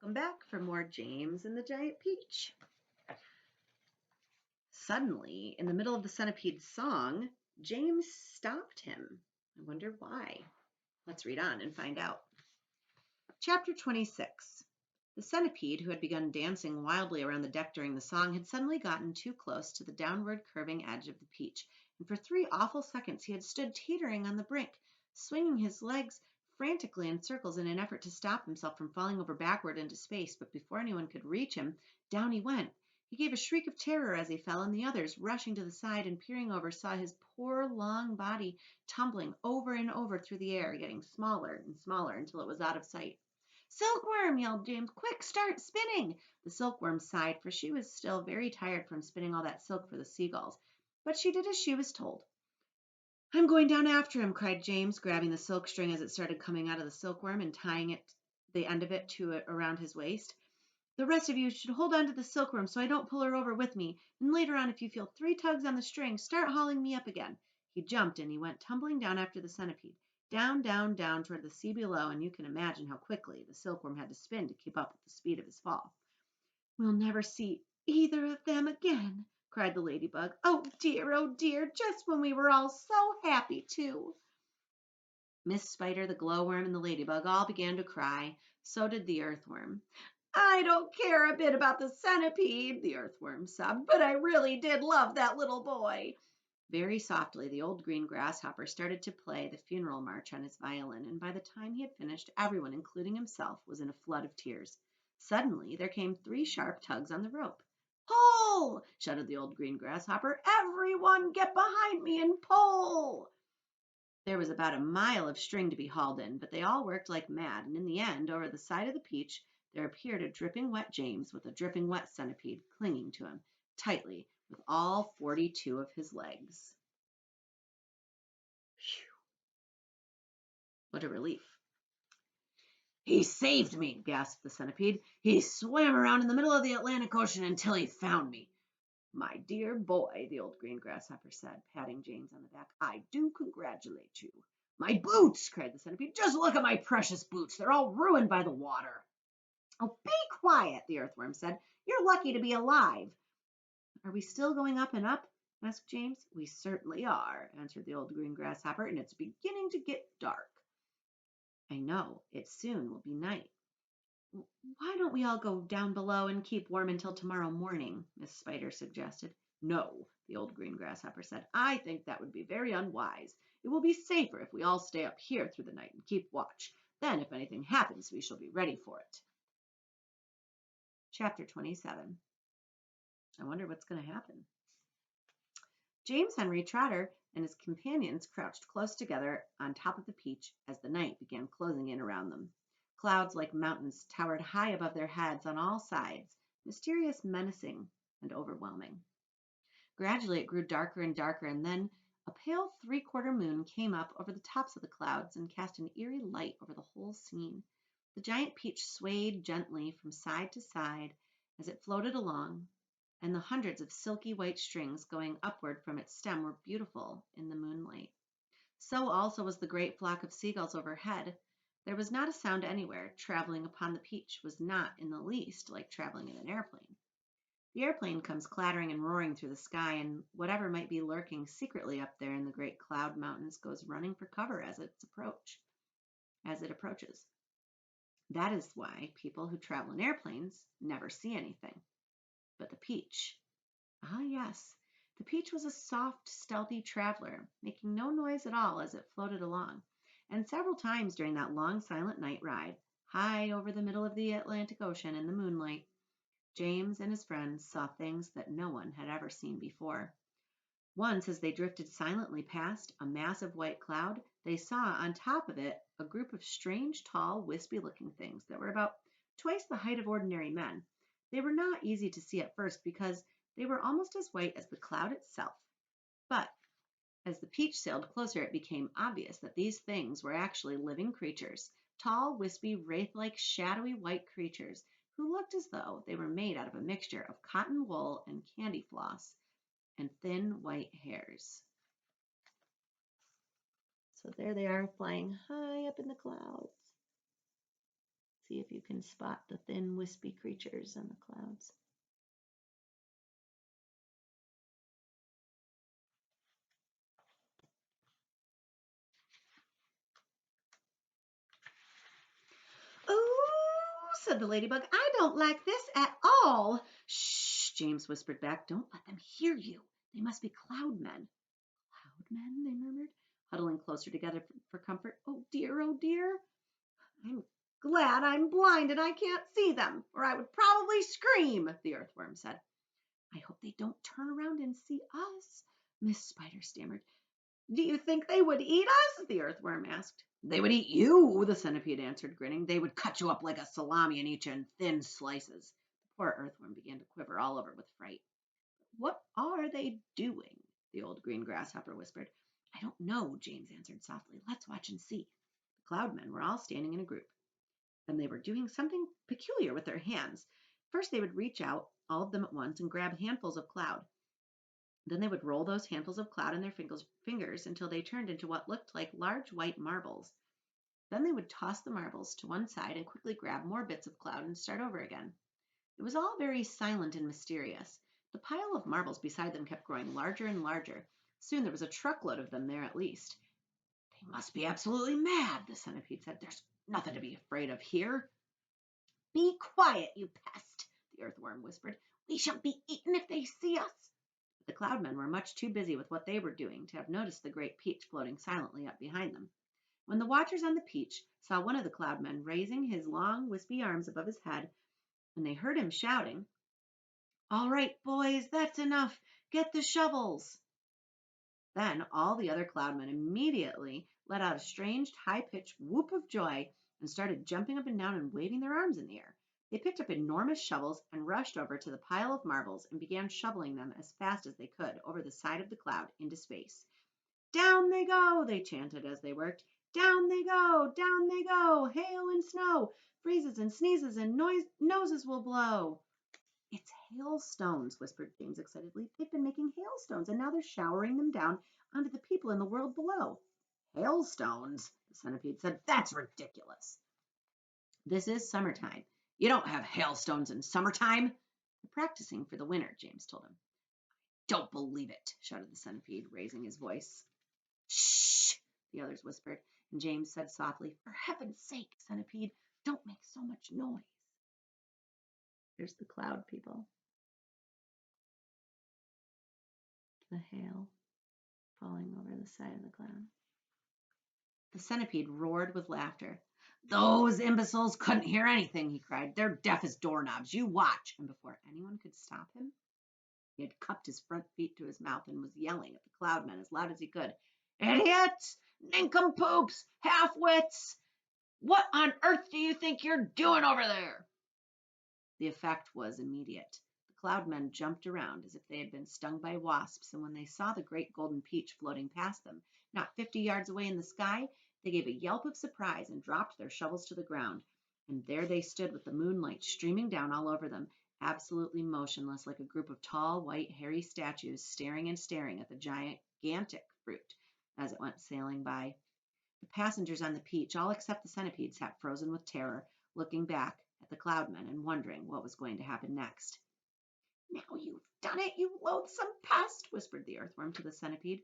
Welcome back for more James and the Giant Peach. Suddenly, in the middle of the centipede's song, James stopped him. I wonder why. Let's read on and find out. Chapter 26. The centipede, who had begun dancing wildly around the deck during the song, had suddenly gotten too close to the downward curving edge of the peach, and for 3 awful seconds he had stood teetering on the brink, swinging his legs frantically in circles in an effort to stop himself from falling over backward into space. But before anyone could reach him, down he went. He gave a shriek of terror as he fell, and the others, rushing to the side and peering over, saw his poor long body tumbling over and over through the air, getting smaller and smaller until it was out of sight. "Silkworm!" yelled James. "Quick, start spinning!" The silkworm sighed, for she was still very tired from spinning all that silk for the seagulls, but she did as she was told. "I'm going down after him," cried James, grabbing the silk string as it started coming out of the silkworm and tying the end of it around his waist. "The rest of you should hold on to the silkworm so I don't pull her over with me. And later on, if you feel 3 tugs on the string, start hauling me up again." He jumped and he went tumbling down after the centipede, down, down, down toward the sea below, and you can imagine how quickly the silkworm had to spin to keep up with the speed of his fall. "We'll never see either of them again," cried the ladybug. Oh dear, just when we were all so happy too." Miss Spider, the glowworm, and the ladybug all began to cry. So did the earthworm. "I don't care a bit about the centipede," the earthworm sobbed, "but I really did love that little boy." Very softly, the old green grasshopper started to play the funeral march on his violin, and by the time he had finished, everyone, including himself, was in a flood of tears. Suddenly, there came 3 sharp tugs on the rope. "Pull!" shouted the old green grasshopper. "Everyone get behind me and pull!" There was about a mile of string to be hauled in, but they all worked like mad, and in the end, over the side of the peach, there appeared a dripping wet James with a dripping wet centipede clinging to him tightly with all 42 of his legs. Phew. What a relief. "He saved me," gasped the centipede. "He swam around in the middle of the Atlantic Ocean until he found me." "My dear boy," the old green grasshopper said, patting James on the back, "I do congratulate you." "My boots!" cried the centipede. "Just look at my precious boots. They're all ruined by the water." "Oh, be quiet," the earthworm said. "You're lucky to be alive." "Are we still going up and up?" asked James. "We certainly are," answered the old green grasshopper, "and it's beginning to get dark." "I know. It soon will be night." "Why don't we all go down below and keep warm until tomorrow morning?" Miss Spider suggested. "No," the old green grasshopper said. "I think that would be very unwise. It will be safer if we all stay up here through the night and keep watch. Then, if anything happens, we shall be ready for it." Chapter 27. I wonder what's going to happen. James Henry Trotter and his companions crouched close together on top of the peach as the night began closing in around them. Clouds like mountains towered high above their heads on all sides, mysterious, menacing, and overwhelming. Gradually it grew darker and darker, and then a pale 3/4 moon came up over the tops of the clouds and cast an eerie light over the whole scene. The giant peach swayed gently from side to side as it floated along, and the hundreds of silky white strings going upward from its stem were beautiful in the moonlight. So also was the great flock of seagulls overhead. There was not a sound anywhere. Traveling upon the peach was not in the least like traveling in an airplane. The airplane comes clattering and roaring through the sky, and whatever might be lurking secretly up there in the great cloud mountains goes running for cover as it approaches. That is why people who travel in airplanes never see anything. But the peach, ah yes, the peach was a soft, stealthy traveler, making no noise at all as it floated along. And several times during that long, silent night ride, high over the middle of the Atlantic Ocean in the moonlight, James and his friends saw things that no one had ever seen before. Once, as they drifted silently past a massive white cloud, they saw on top of it a group of strange, tall, wispy-looking things that were about twice the height of ordinary men. They were not easy to see at first because they were almost as white as the cloud itself. But as the peach sailed closer, it became obvious that these things were actually living creatures, tall, wispy, wraith-like, shadowy white creatures who looked as though they were made out of a mixture of cotton wool and candy floss and thin white hairs. So there they are, flying high up in the clouds. See if you can spot the thin, wispy creatures in the clouds. "Oh," said the ladybug, "I don't like this at all." "Shh," James whispered back. "Don't let them hear you. They must be cloudmen." "Cloudmen?" they murmured, huddling closer together for comfort. "Oh dear, oh dear. I'm glad I'm blind and I can't see them, or I would probably scream," the earthworm said. "I hope they don't turn around and see us," Miss Spider stammered. "Do you think they would eat us?" the earthworm asked. "They would eat you," the centipede answered, grinning. "They would cut you up like a salami and eat you in thin slices." The poor earthworm began to quiver all over with fright. "What are they doing?" the old green grasshopper whispered. "I don't know," James answered softly. "Let's watch and see." The cloudmen were all standing in a group, and they were doing something peculiar with their hands. First, they would reach out, all of them at once, and grab handfuls of cloud. Then they would roll those handfuls of cloud in their fingers until they turned into what looked like large white marbles. Then they would toss the marbles to one side and quickly grab more bits of cloud and start over again. It was all very silent and mysterious. The pile of marbles beside them kept growing larger and larger. Soon there was a truckload of them there at least. "They must be absolutely mad," the centipede said. "There's nothing to be afraid of here." "Be quiet, you pest," the earthworm whispered. "We shall be eaten if they see us." The cloudmen were much too busy with what they were doing to have noticed the great peach floating silently up behind them. When the watchers on the peach saw one of the cloudmen raising his long, wispy arms above his head, and they heard him shouting, "All right, boys, that's enough. Get the shovels." Then all the other cloudmen immediately let out a strange, high-pitched whoop of joy and started jumping up and down and waving their arms in the air. They picked up enormous shovels and rushed over to the pile of marbles and began shoveling them as fast as they could over the side of the cloud into space. "Down they go," they chanted as they worked. "Down they go, down they go, hail and snow, freezes and sneezes and noses will blow." "It's hailstones," whispered James excitedly. "They've been making hailstones, and now they're showering them down onto the people in the world below." "Hailstones?" the centipede said. "That's ridiculous. This is summertime. You don't have hailstones in summertime." "They're practicing for the winter," James told him. "Don't believe it," shouted the centipede, raising his voice. "Shh," the others whispered, and James said softly, "For heaven's sake, centipede, don't make so much noise." There's the cloud people. The hail falling over the side of the cloud. The centipede roared with laughter. "Those imbeciles couldn't hear anything," he cried. "They're deaf as doorknobs. You watch." And before anyone could stop him, he had cupped his front feet to his mouth and was yelling at the cloudmen as loud as he could. "Idiots! Nincompoops! Half-wits! What on earth do you think you're doing over there?" The effect was immediate. The cloudmen jumped around as if they had been stung by wasps, and when they saw the great golden peach floating past them, not 50 yards away in the sky, they gave a yelp of surprise and dropped their shovels to the ground. And there they stood with the moonlight streaming down all over them, absolutely motionless, like a group of tall, white, hairy statues staring and staring at the gigantic fruit as it went sailing by. The passengers on the peach, all except the centipede, sat frozen with terror, looking back at the cloudmen and wondering what was going to happen next. "Now you've done it, you loathsome pest," whispered the earthworm to the centipede.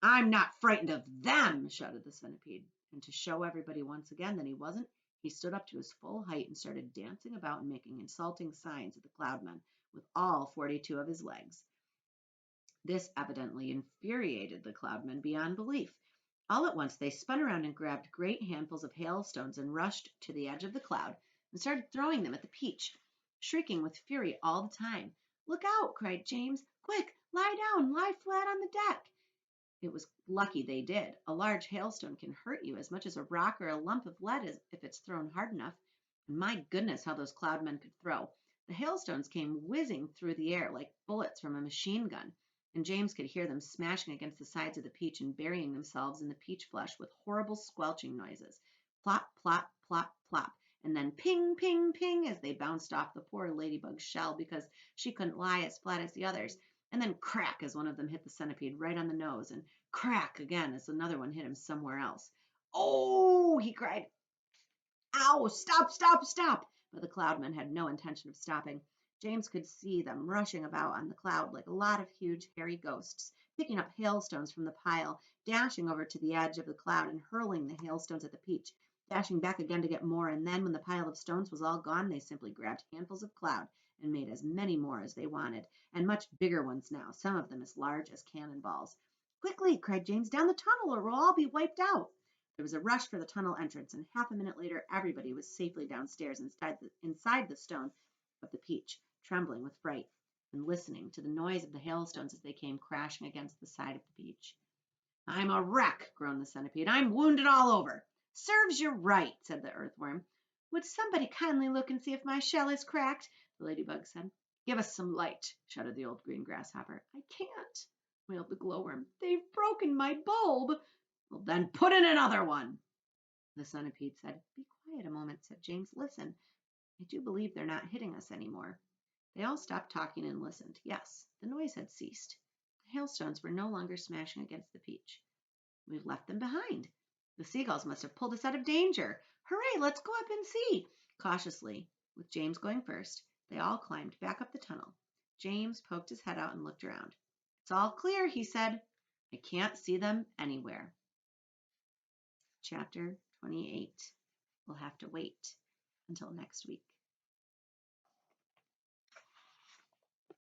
"I'm not frightened of them," shouted the centipede. And to show everybody once again that he wasn't, he stood up to his full height and started dancing about and making insulting signs at the cloudmen with all 42 of his legs. This evidently infuriated the cloudmen beyond belief. All at once they spun around and grabbed great handfuls of hailstones and rushed to the edge of the cloud and started throwing them at the peach, shrieking with fury all the time. "Look out!" cried James. "Quick, lie down, lie flat on the deck." It was lucky they did. A large hailstone can hurt you as much as a rock or a lump of lead if it's thrown hard enough. And my goodness, how those cloudmen could throw. The hailstones came whizzing through the air like bullets from a machine gun, and James could hear them smashing against the sides of the peach and burying themselves in the peach flesh with horrible squelching noises. Plop, plop, plop, plop, and then ping, ping, ping as they bounced off the poor ladybug's shell because she couldn't lie as flat as the others. And then crack as one of them hit the centipede right on the nose, and crack again as another one hit him somewhere else. "Oh!" he cried. Ow, stop, stop, stop! But the cloudmen had no intention of stopping. James could see them rushing about on the cloud like a lot of huge, hairy ghosts, picking up hailstones from the pile, dashing over to the edge of the cloud and hurling the hailstones at the peach, dashing back again to get more, and then when the pile of stones was all gone, they simply grabbed handfuls of cloud and made as many more as they wanted, and much bigger ones now, some of them as large as cannonballs. Quickly, cried James, down the tunnel or we'll all be wiped out. There was a rush for the tunnel entrance, and half a minute later everybody was safely downstairs inside the stone of the peach, trembling with fright and listening to the noise of the hailstones as they came crashing against the side of the peach. I'm a wreck, groaned the centipede. I'm wounded all over. Serves you right, said the earthworm. Would somebody kindly look and see if my shell is cracked? The ladybug said. Give us some light, shouted the old green grasshopper. I can't, wailed the glowworm. They've broken my bulb. Well, then put in another one. The centipede said. Be quiet a moment, said James. Listen, I do believe they're not hitting us anymore. They all stopped talking and listened. Yes, the noise had ceased. The hailstones were no longer smashing against the peach. We've left them behind. The seagulls must have pulled us out of danger. Hooray, let's go up and see. Cautiously, with James going first, they all climbed back up the tunnel. James poked his head out and looked around. It's all clear, he said. I can't see them anywhere. Chapter 28. We'll have to wait until next week.